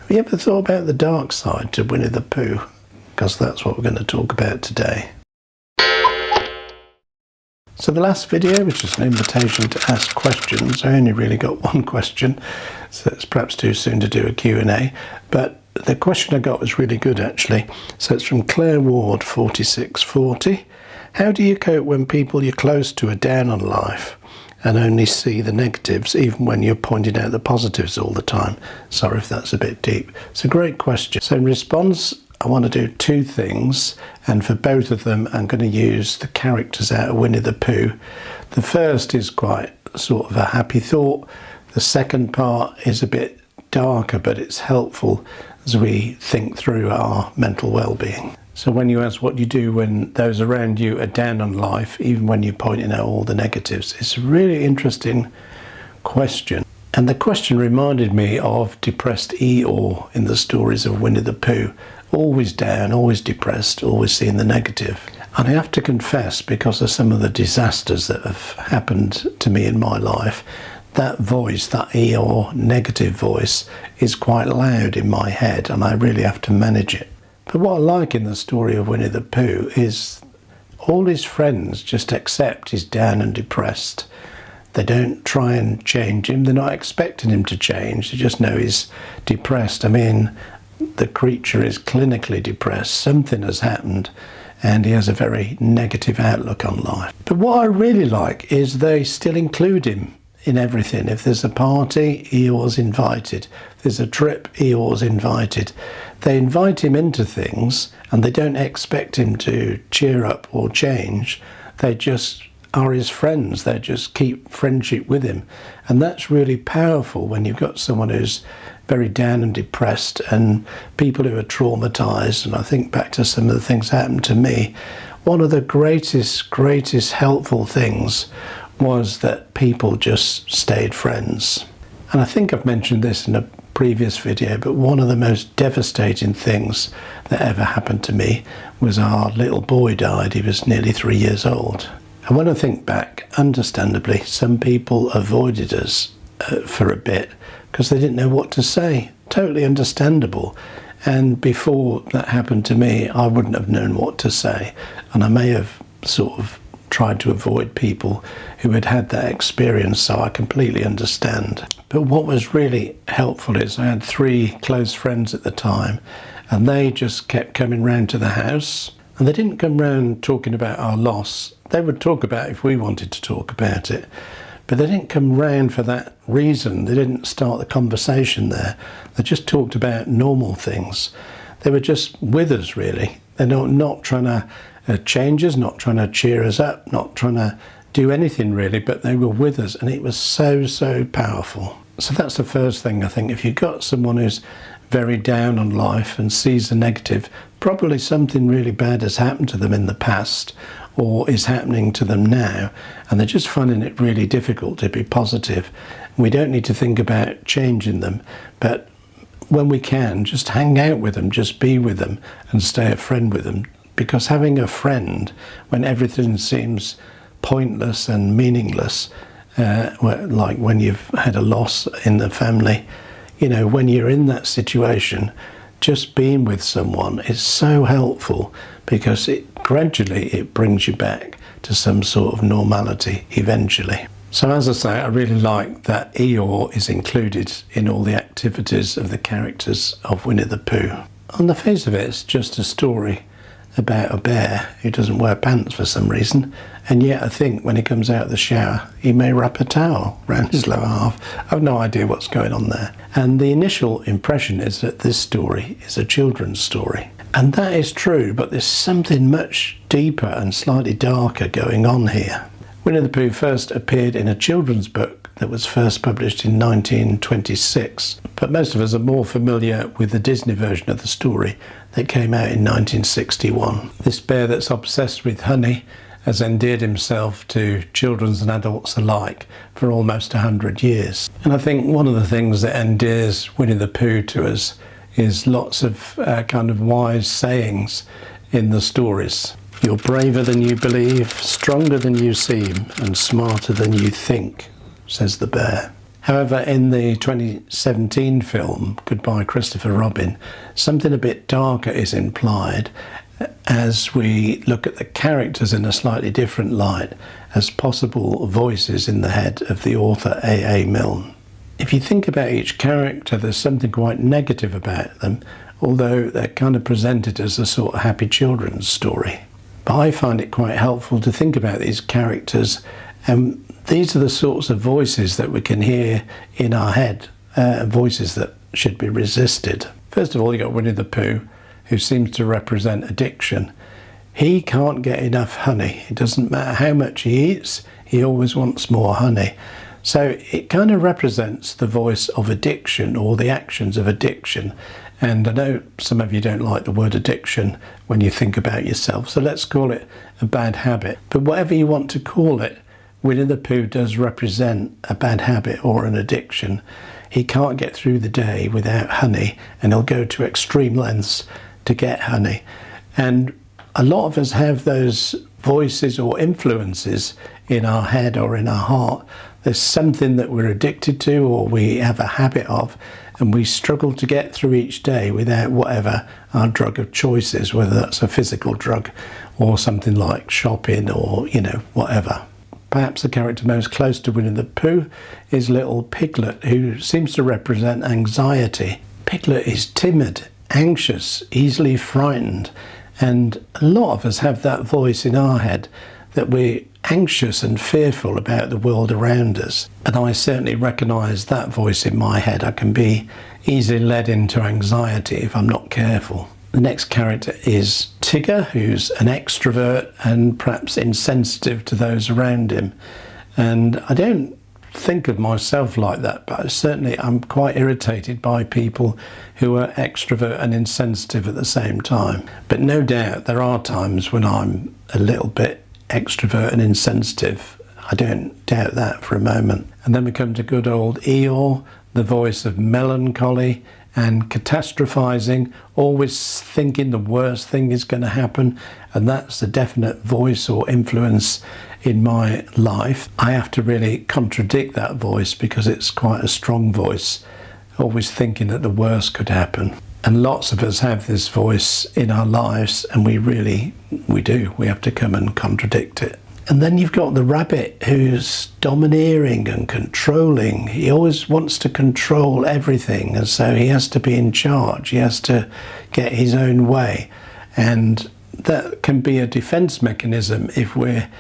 Have you ever thought about the dark side to Winnie the Pooh? Because that's what we're going to talk about today. So the last video was just an invitation to ask questions. I only really got one question, so it's perhaps too soon to do a Q&A, but the question I got was really good actually. So it's from Claire Ward 4640. How do you cope when people you're close to are down on life and only see the negatives even when you're pointing out the positives all the time? Sorry if that's a bit deep. It's a great question. So in response, I want to do two things, and for both of them I'm going to use the characters out of Winnie the Pooh. The first is quite sort of a happy thought. The second part is a bit darker, but it's helpful as we think through our mental well-being. So when you ask what you do when those around you are down on life, even when you're pointing out all the negatives, it's a really interesting question. And the question reminded me of depressed Eeyore in the stories of Winnie the Pooh. Always down, always depressed, always seeing the negative. And I have to confess, because of some of the disasters that have happened to me in my life, that voice, that Eeyore negative voice, is quite loud in my head, and I really have to manage it. But what I like in the story of Winnie the Pooh is all his friends just accept he's down and depressed. They don't try and change him. They're not expecting him to change. They just know he's depressed. I mean, the creature is clinically depressed. Something has happened and he has a very negative outlook on life. But what I really like is they still include him in everything. If there's a party, Eeyore's invited. If there's a trip, Eeyore's invited. They invite him into things and they don't expect him to cheer up or change. They just are his friends. They just keep friendship with him. And that's really powerful when you've got someone who's very down and depressed, and people who are traumatized. And I think back to some of the things that happened to me. One of the greatest helpful things was that people just stayed friends. And I think I've mentioned this in a previous video, but one of the most devastating things that ever happened to me was our little boy died. He was nearly 3 years old. And when I think back, understandably, some people avoided us for a bit because they didn't know what to say. Totally understandable. And before that happened to me, I wouldn't have known what to say. And I may have sort of tried to avoid people who had had that experience, so I completely understand. But what was really helpful is I had 3 close friends at the time, and they just kept coming round to the house. And they didn't come round talking about our loss. They would talk about if we wanted to talk about it. But they didn't come round for that reason. They didn't start the conversation there. They just talked about normal things. They were just with us, really. They're not trying to change us, not trying to cheer us up, not trying to do anything really, but they were with us, and it was so powerful. So that's the first thing, I think. If you've got someone who's very down on life and sees the negative, probably something really bad has happened to them in the past or is happening to them now, and they're just finding it really difficult to be positive. We don't need to think about changing them, but when we can, just hang out with them, just be with them and stay a friend with them. Because having a friend when everything seems pointless and meaningless, like when you've had a loss in the family, you know, when you're in that situation, just being with someone is so helpful, because it gradually brings you back to some sort of normality eventually. So as I say, I really like that Eeyore is included in all the activities of the characters of Winnie the Pooh. On the face of it, it's just a story about a bear who doesn't wear pants for some reason, and yet I think when he comes out of the shower he may wrap a towel around his lower half. I have no idea what's going on there. And the initial impression is that this story is a children's story, and that is true, but there's something much deeper and slightly darker going on here. Winnie the Pooh first appeared in a children's book that was first published in 1926, but most of us are more familiar with the Disney version of the story that came out in 1961. This bear that's obsessed with honey has endeared himself to children and adults alike for almost 100 years. And I think one of the things that endears Winnie the Pooh to us is lots of kind of wise sayings in the stories. You're braver than you believe, stronger than you seem, and smarter than you think, says the bear. However, in the 2017 film, Goodbye Christopher Robin, something a bit darker is implied as we look at the characters in a slightly different light as possible voices in the head of the author A.A. Milne. If you think about each character, there's something quite negative about them, although they're kind of presented as a sort of happy children's story. But I find it quite helpful to think about these characters, and these are the sorts of voices that we can hear in our head, voices that should be resisted. First of all, you've got Winnie the Pooh, who seems to represent addiction. He can't get enough honey. It doesn't matter how much he eats, he always wants more honey. So it kind of represents the voice of addiction, or the actions of addiction. And I know some of you don't like the word addiction when you think about yourself, so let's call it a bad habit. But whatever you want to call it, Winnie the Pooh does represent a bad habit or an addiction. He can't get through the day without honey, and he'll go to extreme lengths to get honey. And a lot of us have those voices or influences in our head or in our heart. There's something that we're addicted to or we have a habit of, and we struggle to get through each day without whatever our drug of choice is, whether that's a physical drug or something like shopping or, whatever. Perhaps the character most close to Winnie the Pooh is little Piglet, who seems to represent anxiety. Piglet is timid, anxious, easily frightened, and a lot of us have that voice in our head that we're anxious and fearful about the world around us. And I certainly recognise that voice in my head. I can be easily led into anxiety if I'm not careful. The next character is Tigger, who's an extrovert and perhaps insensitive to those around him. And I don't think of myself like that, but certainly I'm quite irritated by people who are extrovert and insensitive at the same time. But no doubt there are times when I'm a little bit extrovert and insensitive. I don't doubt that for a moment. And then we come to good old Eeyore, the voice of melancholy and catastrophizing, always thinking the worst thing is going to happen, and that's a definite voice or influence in my life. I have to really contradict that voice because it's quite a strong voice, always thinking that the worst could happen. And lots of us have this voice in our lives, and we do. We have to come and contradict it. And then you've got the rabbit, who's domineering and controlling. He always wants to control everything, and so he has to be in charge. He has to get his own way. And that can be a defense mechanism if we're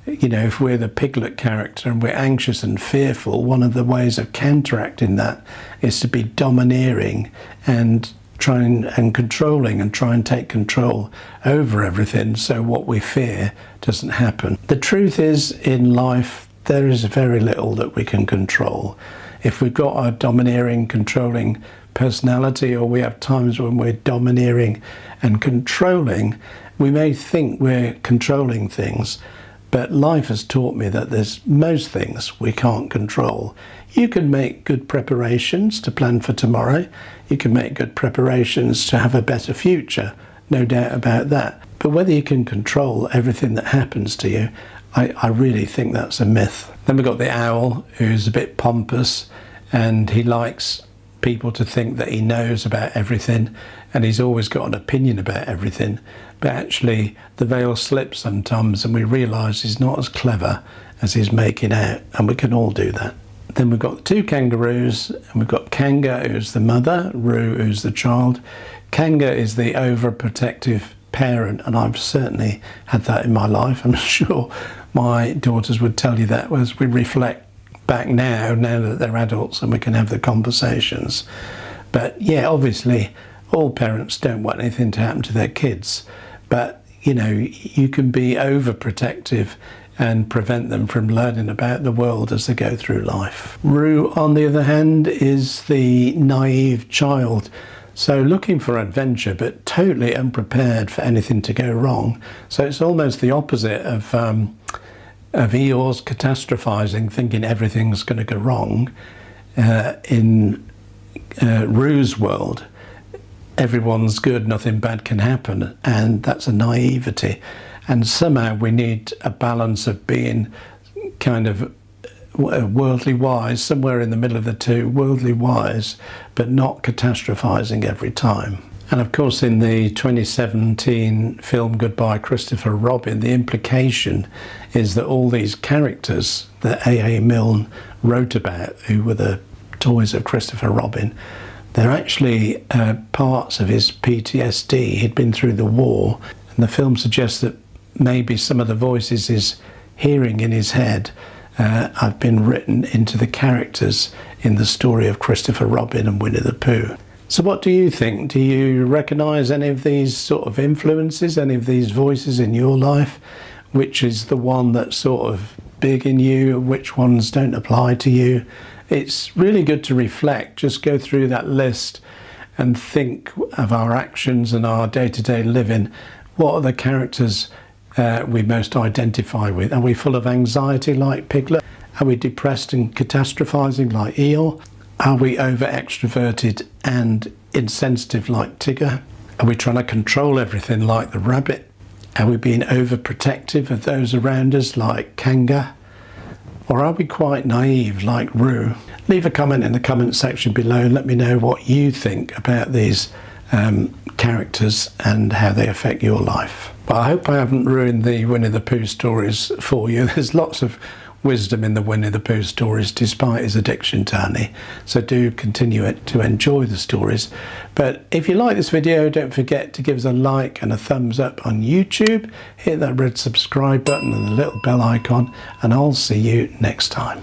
the Piglet character and we're anxious and fearful. One of the ways of counteracting that is to be domineering and controlling and try and take control over everything, so what we fear doesn't happen. The truth is, in life there is very little that we can control. If we've got a domineering, controlling personality, or we have times when we're domineering and controlling, we may think we're controlling things, but life has taught me that there's most things we can't control. You can make good preparations to plan for tomorrow. You can make good preparations to have a better future, no doubt about that. But whether you can control everything that happens to you, I really think that's a myth. Then we've got the owl, who's a bit pompous, and he likes people to think that he knows about everything, and he's always got an opinion about everything. But actually the veil slips sometimes and we realise he's not as clever as he's making out, and we can all do that. Then we've got the two kangaroos, and we've got Kanga, who's the mother, Roo, who's the child. Kanga is the overprotective parent, and I've certainly had that in my life. I'm sure my daughters would tell you that as we reflect back now that they're adults and we can have the conversations. But yeah, obviously all parents don't want anything to happen to their kids, but you can be overprotective and prevent them from learning about the world as they go through life. Roo, on the other hand, is the naive child, so looking for adventure but totally unprepared for anything to go wrong. So it's almost the opposite of Eeyore's catastrophizing, thinking everything's going to go wrong. In Roo's world, everyone's good, nothing bad can happen, and that's a naivety. And somehow we need a balance of being kind of worldly wise, somewhere in the middle of the two, worldly wise, but not catastrophizing every time. And of course, in the 2017 film Goodbye Christopher Robin, the implication is that all these characters that A.A. Milne wrote about, who were the toys of Christopher Robin, they're actually parts of his PTSD. He'd been through the war, and the film suggests that maybe some of the voices he's hearing in his head have been written into the characters in the story of Christopher Robin and Winnie the Pooh. So what do you think? Do you recognise any of these sort of influences, any of these voices in your life? Which is the one that's sort of big in you? Which ones don't apply to you? It's really good to reflect, just go through that list and think of our actions and our day-to-day living. What are the characters we most identify with? Are we full of anxiety like Piglet? Are we depressed and catastrophizing like Eeyore? Are we over-extroverted and insensitive like Tigger? Are we trying to control everything like the rabbit? Are we being overprotective of those around us like Kanga? Or are we quite naive like Roo? Leave a comment in the comment section below and let me know what you think about these characters and how they affect your life. But I hope I haven't ruined the Winnie the Pooh stories for you. There's lots of wisdom in the Winnie the Pooh stories despite his addiction to honey, so do continue to enjoy the stories. But if you like this video, don't forget to give us a like and a thumbs up on YouTube, hit that red subscribe button and the little bell icon, and I'll see you next time.